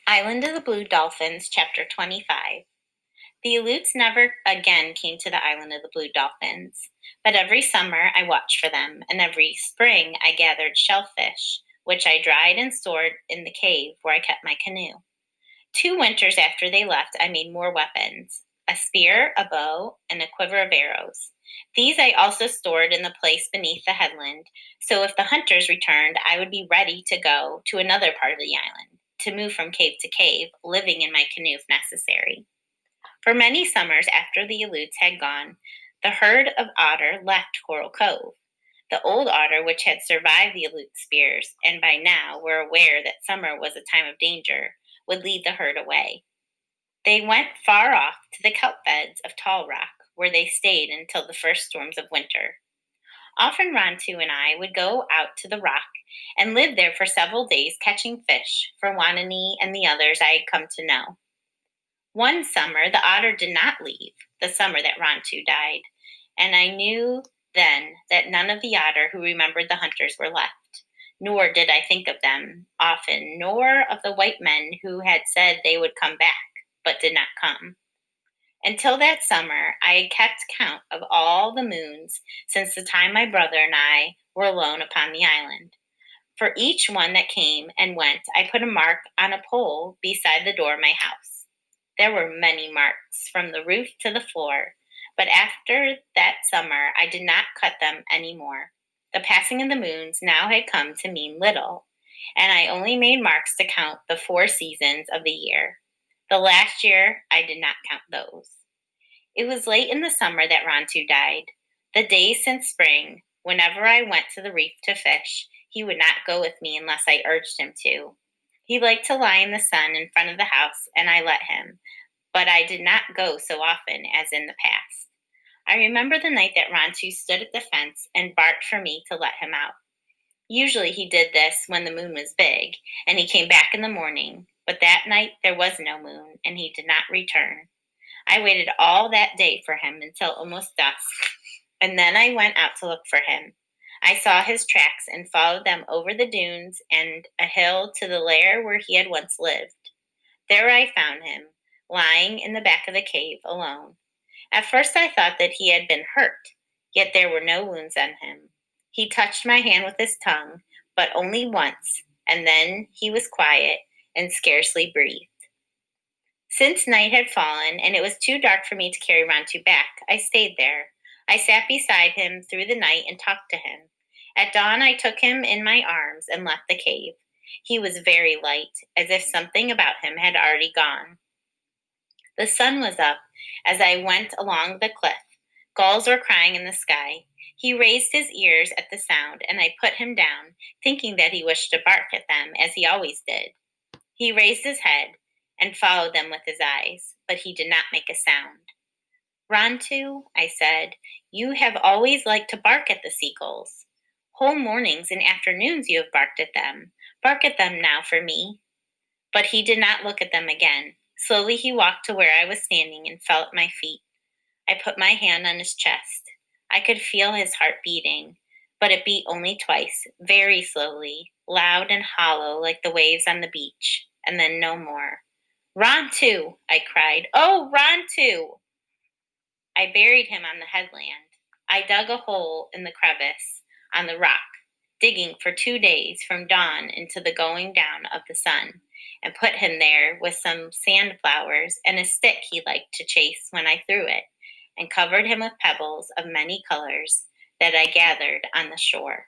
Island of the Blue Dolphins, Chapter 25. The Aleuts never again came to the Island of the Blue Dolphins, but every summer I watched for them, and every spring I gathered shellfish, which I dried and stored in the cave where I kept my canoe. 2 winters after they left, I made more weapons: a spear, a bow, and a quiver of arrows. These I also stored in the place beneath the headland, so if the hunters returned, I would be ready to go to another part of the island, to move from cave to cave, living in my canoe if necessary. For many summers after the Aleuts had gone, the herd of otter left Coral Cove. The old otter, which had survived the Aleut spears, and by now were aware that summer was a time of danger, would lead the herd away. They went far off to the kelp beds of Tall Rock, where they stayed until the first storms of winter. Often Rontu and I would go out to the rock and live there for several days catching fish for Wanani and the others I had come to know. One summer, the otter did not leave, the summer that Rontu died, and I knew then that none of the otter who remembered the hunters were left. Nor did I think of them often, nor of the white men who had said they would come back, but did not come. Until that summer, I had kept count of all the moons since the time my brother and I were alone upon the island. For each one that came and went, I put a mark on a pole beside the door of my house. There were many marks, from the roof to the floor, but after that summer I did not cut them any more. The passing of the moons now had come to mean little, and I only made marks to count the 4 seasons of the year. The last year I did not count those. It was late in the summer that Rontu died. The days since spring, whenever I went to the reef to fish, he would not go with me unless I urged him to. He liked to lie in the sun in front of the house, and I let him, but I did not go so often as in the past. I remember the night that Rontu stood at the fence and barked for me to let him out. Usually he did this when the moon was big, and he came back in the morning, but that night there was no moon, and he did not return. I waited all that day for him until almost dusk, and then I went out to look for him. I saw his tracks and followed them over the dunes and a hill to the lair where he had once lived. There I found him, lying in the back of the cave alone. At first I thought that he had been hurt, yet there were no wounds on him. He touched my hand with his tongue, but only once, and then he was quiet and scarcely breathed. Since night had fallen and it was too dark for me to carry Rontu back, I stayed there. I sat beside him through the night and talked to him. At dawn, I took him in my arms and left the cave. He was very light, as if something about him had already gone. The sun was up as I went along the cliff. Gulls were crying in the sky. He raised his ears at the sound, and I put him down, thinking that he wished to bark at them, as he always did. He raised his head and followed them with his eyes, but he did not make a sound. Rontu, I said, you have always liked to bark at the seagulls. Whole mornings and afternoons you have barked at them. Bark at them now for me. But he did not look at them again. Slowly he walked to where I was standing and fell at my feet. I put my hand on his chest. I could feel his heart beating, but it beat only twice, very slowly, loud and hollow like the waves on the beach, and then no more. Rontu, I cried. Oh, Rontu! I buried him on the headland. I dug a hole in the crevice on the rock, digging for 2 days from dawn into the going down of the sun, and put him there with some sandflowers and a stick he liked to chase when I threw it, and covered him with pebbles of many colors that I gathered on the shore.